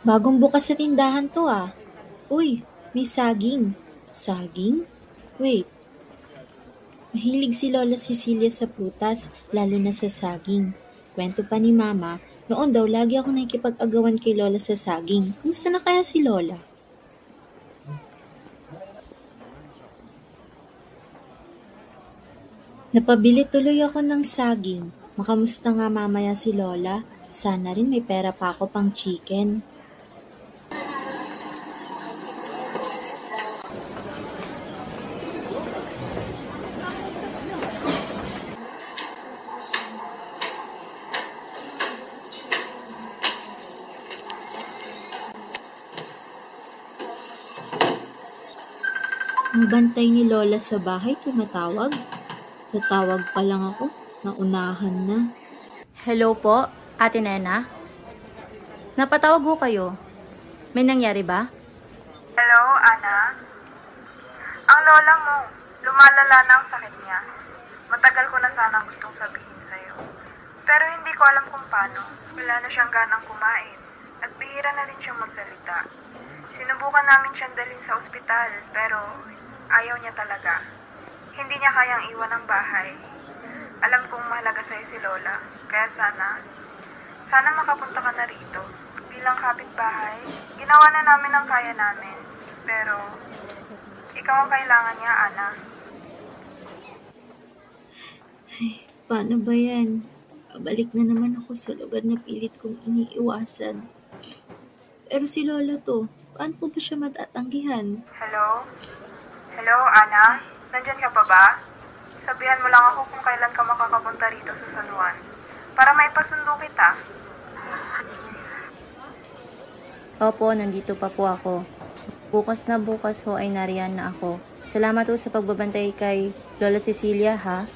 Bagong bukas sa tindahan to ah. Uy, may saging. Saging? Wait, mahilig si Lola Cecilia sa prutas, lalo na sa saging. Kwento pa ni Mama, noon daw lagi ako nakikipag-agawan kay Lola sa saging. Kumusta na kaya si Lola? Napabili tuloy ako ng saging. Makamusta nga mamaya si Lola? Sana rin may pera pa ako pang chicken. Ang bantay ni Lola sa bahay tumatawag. Tatawag pa lang ako, naunahan na. Hello po, Ate Nena? Napatawag ko kayo. May nangyari ba? Hello, Ana? Ang lola mo, lumalala na ang sakit niya. Matagal ko na sana gustong sabihin sa'yo. Pero hindi ko alam kung paano. Wala na siyang ganang kumain. At bihira na rin siyang magsalita. Sinubukan namin siyang dalhin sa ospital, pero ayaw niya talaga. Hindi niya kayang iwan ang bahay. Alam kong mahalaga sa'yo si Lola, kaya sana makapunta ka na rito. Bilang kapitbahay, ginawa na namin ang kaya namin. Pero, ikaw ang kailangan niya, Ana. Paano ba yan? Babalik na naman ako sa lugar na pilit kong iniiwasan. Pero si Lola to, paano ko ba siya matatanggihan? Hello? Hello, Ana? Nandyan ka pa ba? Sabihan mo lang ako kung kailan ka makakapunta rito sa San Juan. Para maipasundo kita. Opo, nandito pa po ako. Bukas na bukas ho ay nariyan na ako. Salamat po sa pagbabantay kay Lola Cecilia, ha?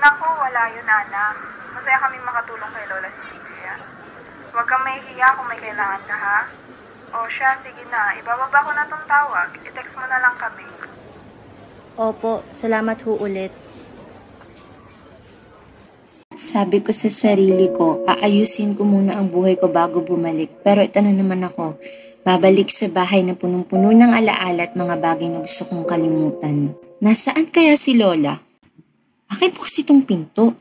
Naku, wala yun, Ana. Masaya kaming makatulong kay Lola Cecilia. Huwag kang mahihiya kung may kailangan ka, ha? O siya, sige na. Ibababa ko na tong tawag. I-text mo na lang kami. Opo, salamat ho ulit. Sabi ko sa sarili ko, aayusin ko muna ang buhay ko bago bumalik. Pero ito na naman ako, babalik sa bahay na punong-puno ng alaala at mga bagay na gusto kong kalimutan. Nasaan kaya si Lola? Bakit po kasi itong pinto?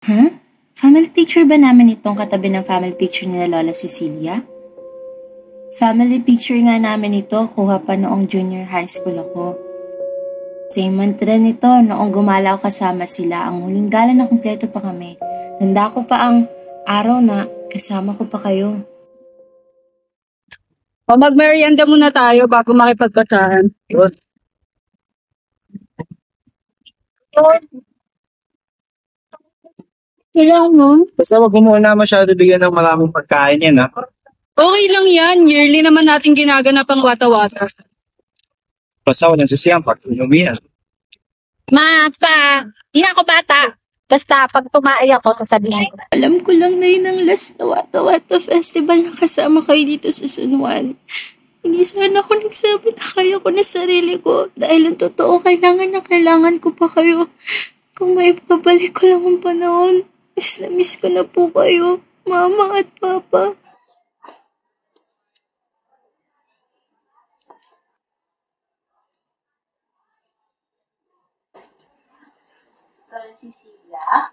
Huh? Family picture ba namin itong katabi ng family picture ni Lola Cecilia? Family picture nga namin ito, kuha pa noong junior high school ako. Same month rin ito, noong gumala ako kasama sila, ang huling gala na kumpleto pa kami. Tanda ko pa ang araw na kasama ko pa kayo. O mag-merienda muna tayo bago makipagkasahan. Good. Kailangan mo? Basta wag mo muna masyado bigyan ng maraming pagkain yan, ha? Okay lang yan. Yearly naman natin ginaganap ang wata-wata. Basta walang sisiyang pag inumihan. Di na ako bata. Basta pag tumaay ako, sasabihin ko. Alam ko lang na yun ang last na Wata-Wata Festival na kasama kayo dito sa San Juan. Hindi sana ako nagsabi na kaya ko na sarili ko dahil ang totoo kailangan ko pa kayo. Kung may babalik ko lang ang panahon, miss na miss ko na po kayo, Mama at Papa. Lola Cecilia?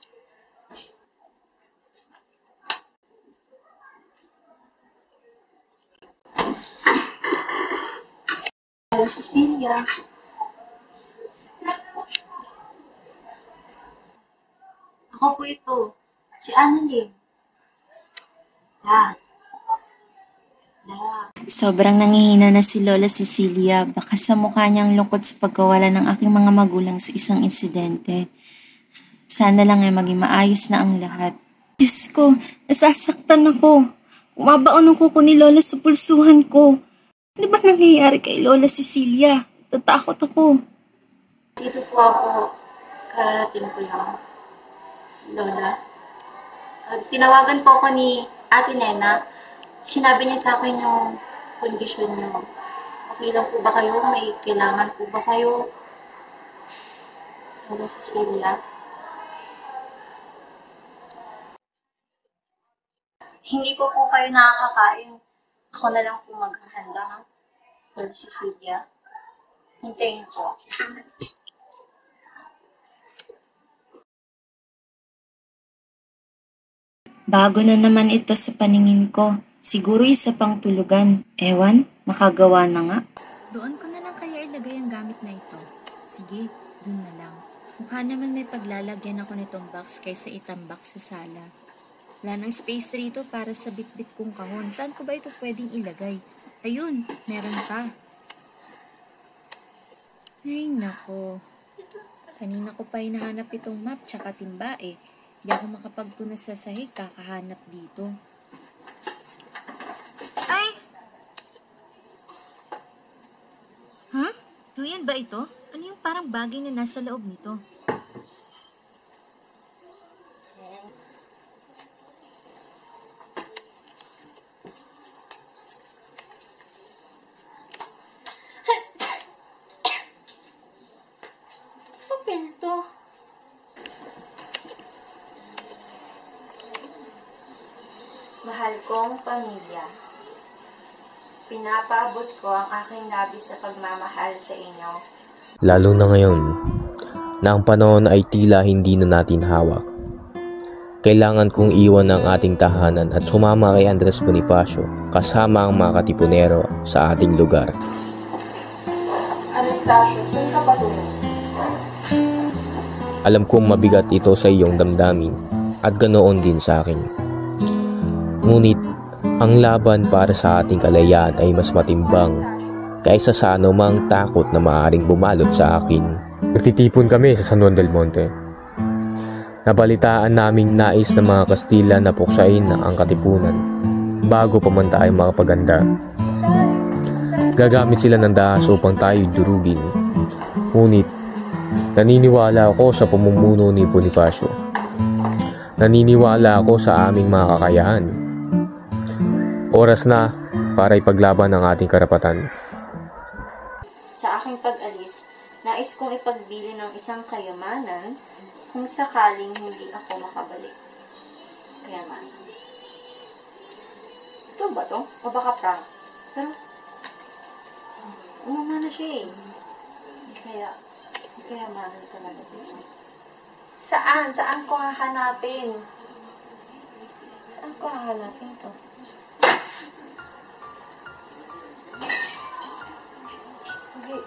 Lola Cecilia? Ako po ito, si Annalyn. Sobrang nangihina na si Lola Cecilia, baka sa mukha niyang lungkot sa pagkawala ng aking mga magulang sa isang insidente. Sana lang ay maging maayos na ang lahat. Diyos ko, nasasaktan ako. Umabaon ang kuko ni Lola sa pulsuhan ko. Ano ba nangyayari kay Lola Cecilia? Tatakot ako. Dito po ako, kararating ko lang. Lola? Tinawagan po ako ni Ate Nena. Sinabi niya sa akin yung kondisyon niyo. Okay lang po ba kayo? May kailangan po ba kayo? Lola Cecilia? Hindi po kayo nakakakain. Ako na lang po maghahanda, ha? Lola Cecilia? Hintayin po. Bago na naman ito sa paningin ko. Siguro isa pang tulugan. Ewan, makagawa na nga. Doon ko na lang kaya ilagay ang gamit na ito. Sige, doon na lang. Mukha naman may paglalagyan ako nitong box kaysa itambak sa sala. Wala nang space rito para sa bitbit kong kahon. Saan ko ba ito pwedeng ilagay? Ayun, meron pa. Ay, nako. Kanina ko pa hinahanap itong map tsaka timba eh. Hindi ako makapagpunas sa sahig, kakahanap dito. Ay! Ha? Duyan ba ito? Ano yung parang bagay na nasa loob nito? Papel to. Mahal kong pamilya, pinapaabot ko ang aking labis sa pagmamahal sa inyo. Lalo na ngayon, na ang panahon ay tila hindi na natin hawak. Kailangan kong iwan ang ating tahanan at sumama kay Andres Bonifacio kasama ang mga katipunero sa ating lugar. Anastasio, saan ka ba doon? Alam kong mabigat ito sa iyong damdamin at ganoon din sa akin. Ngunit, ang laban para sa ating kalayaan ay mas matimbang kaysa sa anumang takot na maaaring bumalot sa akin. Nagtitipon kami sa San Juan del Monte. Nabalitaan naming nais ng mga Kastila na puksain ang katipunan bago pa man tayo makapaganda. Gagamit sila ng dahas upang tayo durugin. Ngunit, naniniwala ako sa pamumuno ni Bonifacio. Naniniwala ako sa aming mga kakayahan. Oras na para ipaglaban ang ating karapatan. Sa aking pag-alis, nais kong ipagbili ng isang kayamanan kung sakaling hindi ako makabalik. Kayamanan. Ito ba to? O baka prank? Pero, umama na siya eh. Kayamanan talaga dito. Saan? Saan ko hahanapin? Saan ko hahanapin to? Hindi.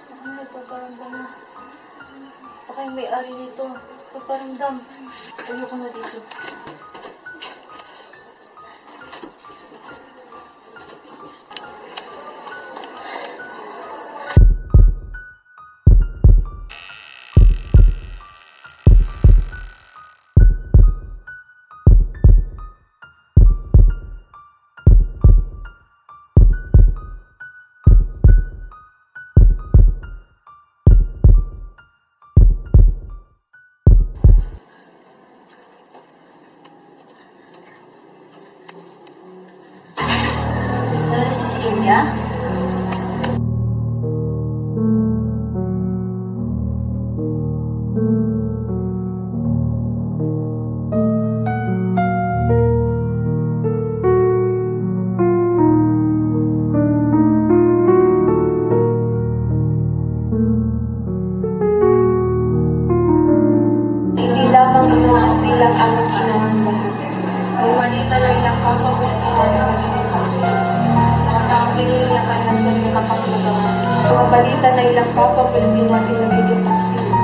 Baka may paparamdam na. Baka yung may-ari nito. Paparamdam. Ayoko na dito. Lola Cecilia? Hindi lamang ang mga Kastilang aming kinamamahal. Ang malita lang lang papabukuhan ng magiging Kastila. Mga taong piniliyakan ng sarili kapagmagawa. Mga balita na ilang papapilipino at nagiging Kastila.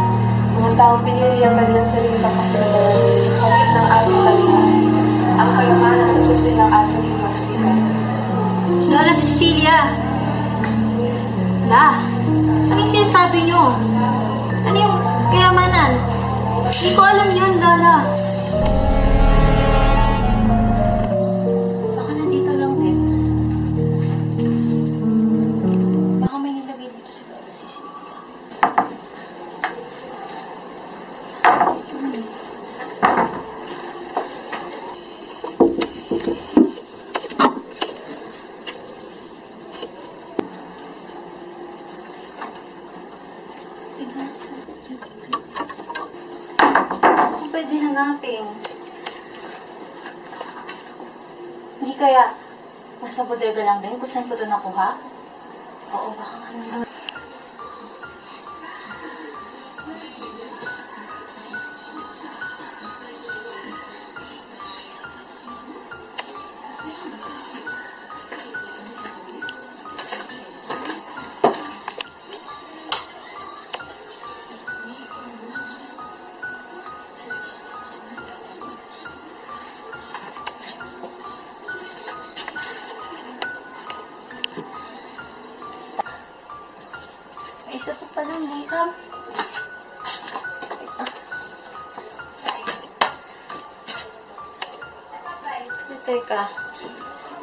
Mga taong piniliyakan ng sarili kapagmagawa. Hawit ng ating kalihan. Ang kayamanan ng susi ng ating Kastila. Lola Cecilia! La! Ano yung sinasabi niyo? Ano yung kayamanan? Hindi ko alam yun, Lola. Baka nandito lang din. Baka may nilagay dito si Lola Cecilia. hanapin. Hindi kaya nasa bodega lang din kung saan ko ito nakuha? Oo, baka nga nandun. May isa pa palang makeup. Teka,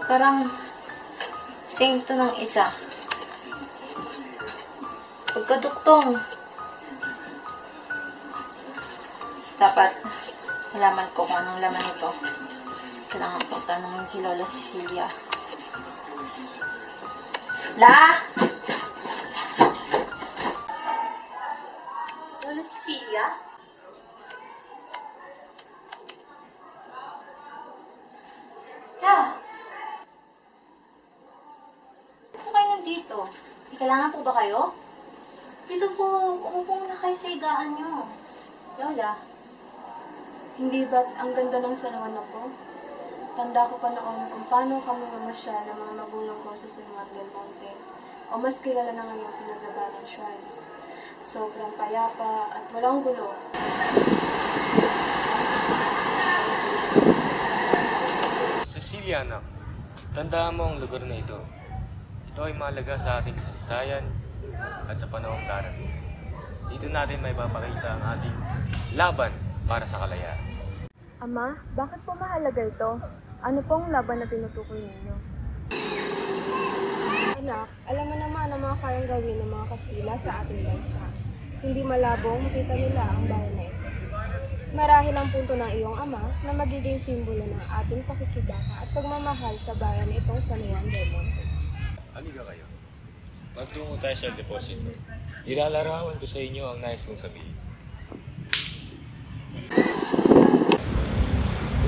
parang same to ng isa. Pagkaduktong. Dapat malaman ko kung anong laman ito. Kailangan kong tanungin si Lola Cecilia. La! Lola Cecilia? La! Ano kayo nandito? Kailangan po ba kayo? Dito po, umupo muna kayo sa higaan nyo. Lola, Hindi ba't ang ganda ng salawan ako? Tanda ko pa noon kung paano kami mamasyal ng mga magulang ko sa San Juan del Monte o mas kilala na ngayong Pinaglabanan Shrine. Sobrang payapa at walang gulo. Cecilia, anak, tandaan mo ang lugar na ito. Ito ay mahalaga sa ating kasaysayan at sa panahong darating. Dito natin may papakita ang ating laban para sa kalayaan. Ama, bakit po mahalaga ito? Ano pong laban na tinutukoy ninyo? Anak, alam mo naman ang mga kayang gawin ng mga Kastila sa ating bansa. Hindi malabong makita nila ang bayan na ito. Marahil ang punto ng iyong ama na magiging simbolo ng ating pakikibaka at pagmamahal sa bayan itong San Juan del Monte. Halika kayo. Magtungo tayo sa deposito. Ilalarawan ko sa inyo ang nais kong sabihin.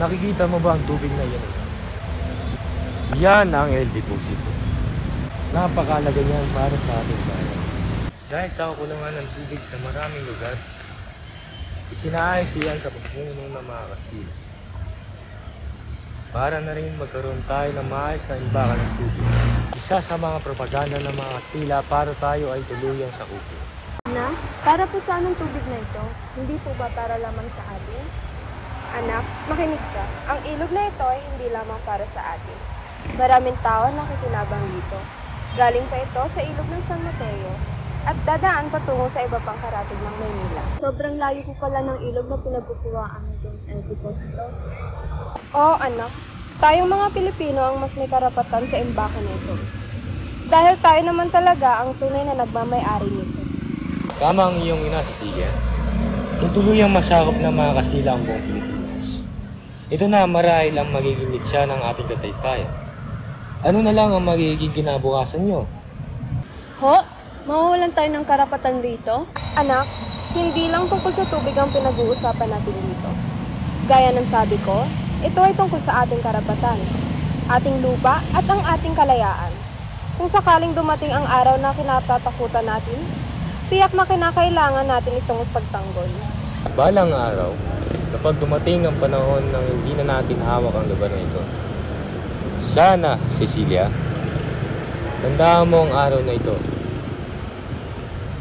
Nakikita mo ba ang tubig na yan? Yan ang El Deposito. Napakalaga niyan para sa ating bayan. Dahil sa kakulangan ng tubig sa maraming lugar, isinaayos iyan sa pagpuno ng mga Kastila. Para na rin magkaroon tayo ng maayos na imbakan ng tubig. Isa sa mga propaganda ng mga Kastila para tayo ay tuluyang sakupin. Na, para po saan ang tubig na ito? Hindi po ba para lamang sa atin? Anak, makinig ka. Ang ilog na ito ay hindi lamang para sa atin. Maraming tao ang nakikinabang dito. Galing pa ito sa ilog ng San Mateo at dadaan patungo sa iba pang karatig ng Maynila. Sobrang layo po pala ng ilog na pinagkukuhaan ng El Deposito. Oo, anak. Tayong mga Pilipino ang mas may karapatan sa imbakan na ito. Dahil tayo naman talaga ang tunay na nagmamay-ari nito. Tama ang iyong ina, Cecilia. Kung tuluyang masakop ng mga Kastila ang buong Pilipinas. Ito na marahil ang magiging mitya ng ating kasaysayan. Ano na lang ang magiging kinabukasan nyo? Ho? Mawawalan tayo ng karapatan dito? Anak, hindi lang tungkol sa tubig ang pinag-uusapan natin dito. Gaya ng sabi ko, ito ay tungkol sa ating karapatan, ating lupa at ang ating kalayaan. Kung sakaling dumating ang araw na kinatatakutan natin, tiyak na kinakailangan natin itong pagtanggol. Balang araw, kapag dumating ang panahon nang hindi na natin hawak ang lugar na ito. Sana, Cecilia, tandaan mo ang araw na ito.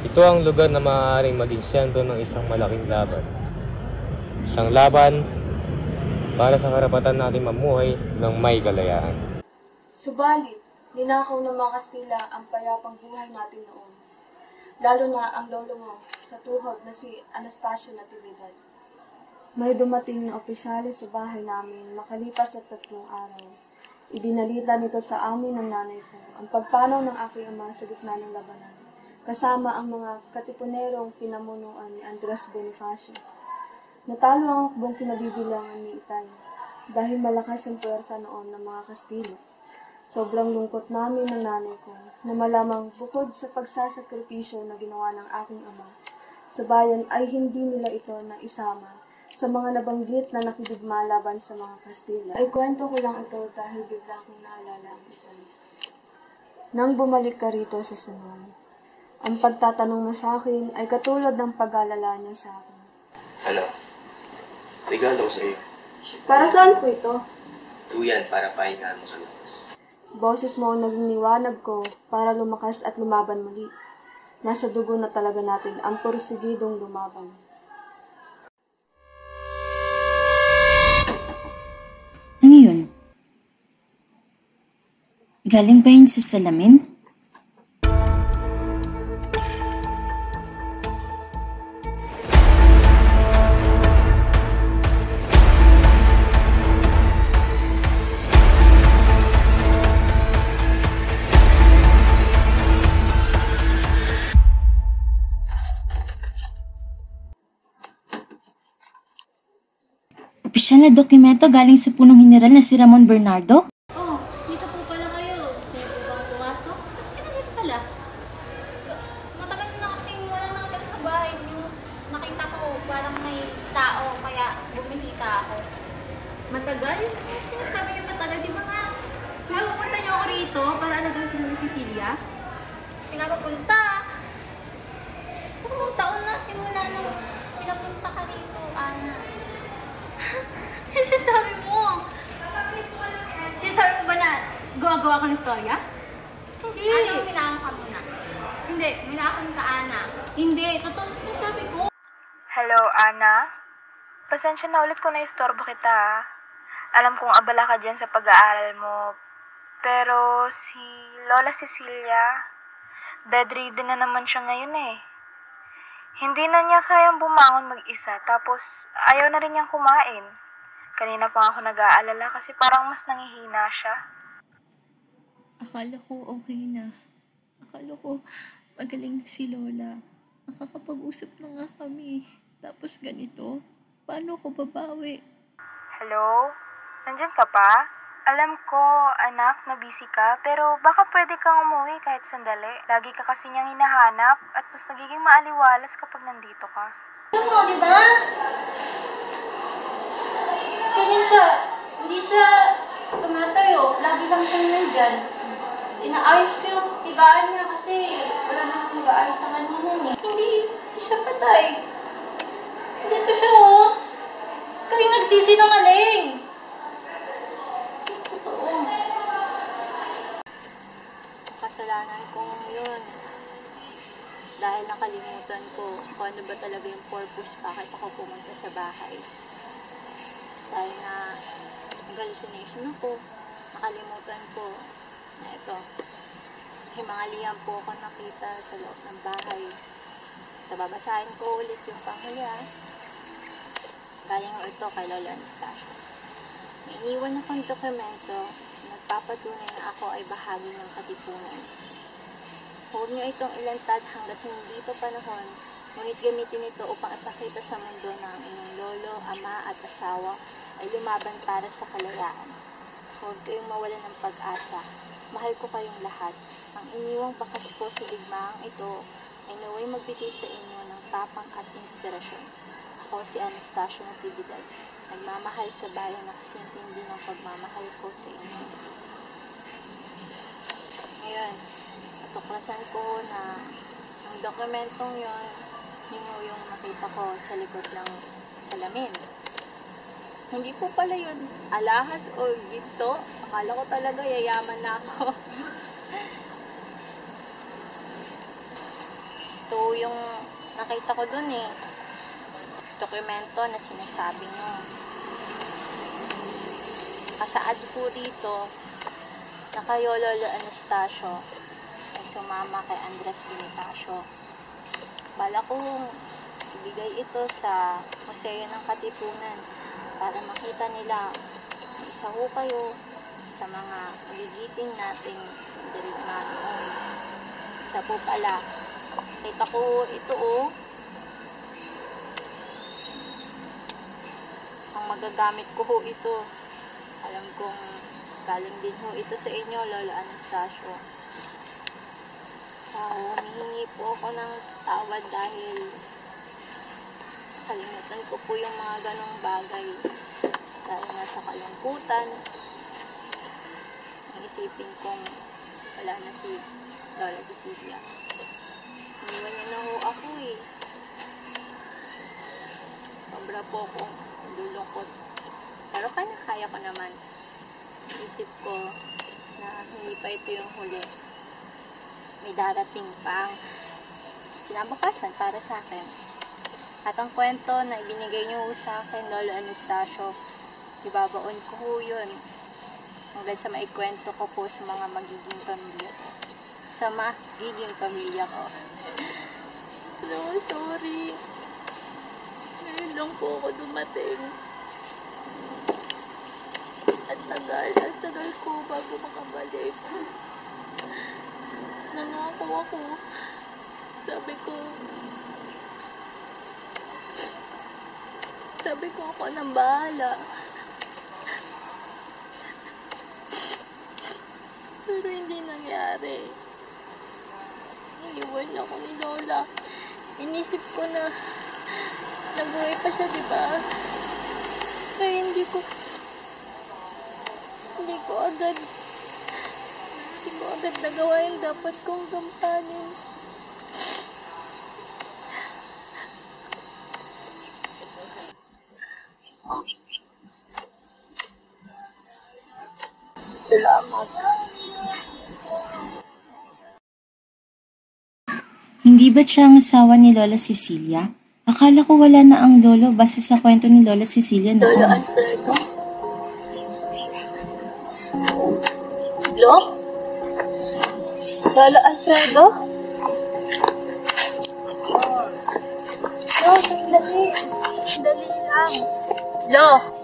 Ito ang lugar na maaaring maging sentro ng isang malaking laban. Isang laban para sa karapatan natin mamuhay ng may kalayaan. Subalit, ninakaw ng mga Kastila ang payapang buhay natin noon. Lalo na ang lolo mo sa tuhod na si Anastasio Natividad. May dumating na opisyales sa bahay namin makalipas sa 3 araw. Idinalita nito sa amin ng nanay ko ang pagpanaw ng aking ama sa gitna ng labanan, kasama ang mga katipunerong pinamunuan ni Andres Bonifacio. Natalo ang hukbong kinabibilangan ni Itay dahil malakas ang puwersa noon ng mga Kastila. Sobrang lungkot namin ng nanay ko na malamang bukod sa pagsasakripisyo na ginawa ng aking ama, sa bayan ay hindi nila ito na isama Sa mga nabanggit na nakidigma laban sa mga Kastila, ay kwento ko lang ito dahil bigla akong naalala ang ito. Nang bumalik ka rito sa Sanon, ang pagtatanong mo sa akin ay katulad ng pag-alala niya sa akin. Ano? Regalo ko sa'yo. Para saan po ito? Tuyan para pahingahan mo sa labas. Boses mo ang nagliliwanag ko para lumakas at lumaban muli. Nasa dugo na talaga natin ang porsigidong lumaban. Ano yun? Galing ba yun sa salamin? Opisyal na dokumento galing sa punong general na si Ramon Bernardo? Oh, dito po pala kayo. Gusto niyo po ba pumasok? Bakit ka na dito pala? Matagal na kasi walang nakatira sa bahay niyo. Nakita ko parang may tao, kaya bumisita ako. Matagal? Eh, sinasabi niyo matagal. Di ba nga, napupunta niyo ako rito para alagaan sila ni Cecilia? Pinapapunta. Tatlong taon na simula nung pinapunta ka rito, Ana. Eh, sinasabi mo. Sinasabi mo ba na gawa-gawa ka ng istorya? Hindi. Ano, minahon ka muna? Hindi. Minahon ka, Ana. Hindi. Totoo sinasabi ko. Hello, Ana? Pasensya na ulit kung naistorbo kita. Alam kong abala ka dyan sa pag-aaral mo. Pero si Lola Cecilia, bedridden na naman siya ngayon eh. Hindi na niya kayang bumangon mag-isa, tapos ayaw na rin niyang kumain. Kanina pa ako nag-aalala kasi parang mas nangihina siya. Akala ko okay na. Akala ko magaling na si Lola. Nakakapag-usap na nga kami. Tapos ganito, paano ko babawi? Hello? Nandyan ka pa? Alam ko, anak, na busy ka, pero baka pwede kang umuwi kahit sandali. Lagi ka kasi niyang hinahanap at mas nagiging maaliwalas kapag nandito ka. Alam mo, di ba? Ganyan siya. Hindi siya tumatayo. Lagi lang siya nandyan. Inaayos ko yung higaan niya kasi wala na akong mag-aayos sa kanina eh. Hindi siya patay. Dito siya oh. Ikaw yung nagsisinungaling. Totoo. Kasalanan ko yun. Dahil nakalimutan ko kung ano ba talaga yung purpose bakit ako pumunta sa bahay. Dahil na nag-hallucination ako, nakalimutan ko na ito. May mga liham po ako nakita sa loob ng bahay. Babasahin ko ulit yung panghuli. Galing ito kay Lola Anastasia. May iniwan akong dokumento na nagpapatunay na ako ay bahagi ng katipunan. Huwag niyo itong ilantad hanggat hindi pa panahon, ngunit gamitin ito upang ipakita sa mundo na ang inyong lolo, ama at asawa ay lumaban para sa kalayaan. Huwag kayong mawalan ng pag-asa. Mahal ko kayong lahat. Ang iniwang bakas ko sa digmaang ito ay naway magbigay sa inyo ng tapang at inspirasyon. Ako si Anastasia Natividad, nagmamahal sa bayan na kasintindi ng pagmamahal ko sa inyo. Ngayon, natuklasan ko na ang dokumentong yun yung nakita ko sa likod ng salamin. Hindi po pala yun alahas o ginto. Akala ko talaga yayaman na ako. Ito yung nakita ko dun eh. Dokumento na sinasabi nyo. Kasaad po dito na kayo, Lolo Anastasio, ay sumama kay Andres Bonifacio. Bala kong ibigay ito sa Museo ng Katipunan para makita nila na isa ho kayo sa mga magigiting nating dirigma noon. Isa po pala, kita ko ito ang magagamit ko ho ito. Alam kong galing din ho ito sa inyo, Lolo Anastasio. Humihingi po ako ng tawad dahil nakalimutan ko po yung mga ganong bagay. Dahil nasa kalungkutan, isipin kong wala na si Lola Cecilia. Iniwan niya na ho ako eh. Sobra po akong lulungkot. Pero kaya ko naman. Isip ko na hindi pa ito yung huli. May darating pang kinabukasan para sa akin. At ang kwento na ibinigay niyo sa akin, Lolo Anastasio, ibabaon ko ho yun. Hanggang sa maikwento ko po sa mga magiging pamilya ko. Sa magiging pamilya ko. No, sorry. Ngayon lang po ako dumating. At tagal ko bago makabalik. Nangako ako. Sabi ko ako nang bahala. Pero hindi nangyari. Naiwan ako ni Lola. Inisip ko na nabuhay pa siya, diba? Kaya hindi ko agad nagawa yung dapat kong gampanin. Salamat. Hindi ba't siya ang asawa ni Lola Cecilia? Akala ko wala na ang lolo base sa kwento ni Lola Cecilia noon. Lola Alfredo? Lo? Lola Alfredo? Lo, dali lang. Lo!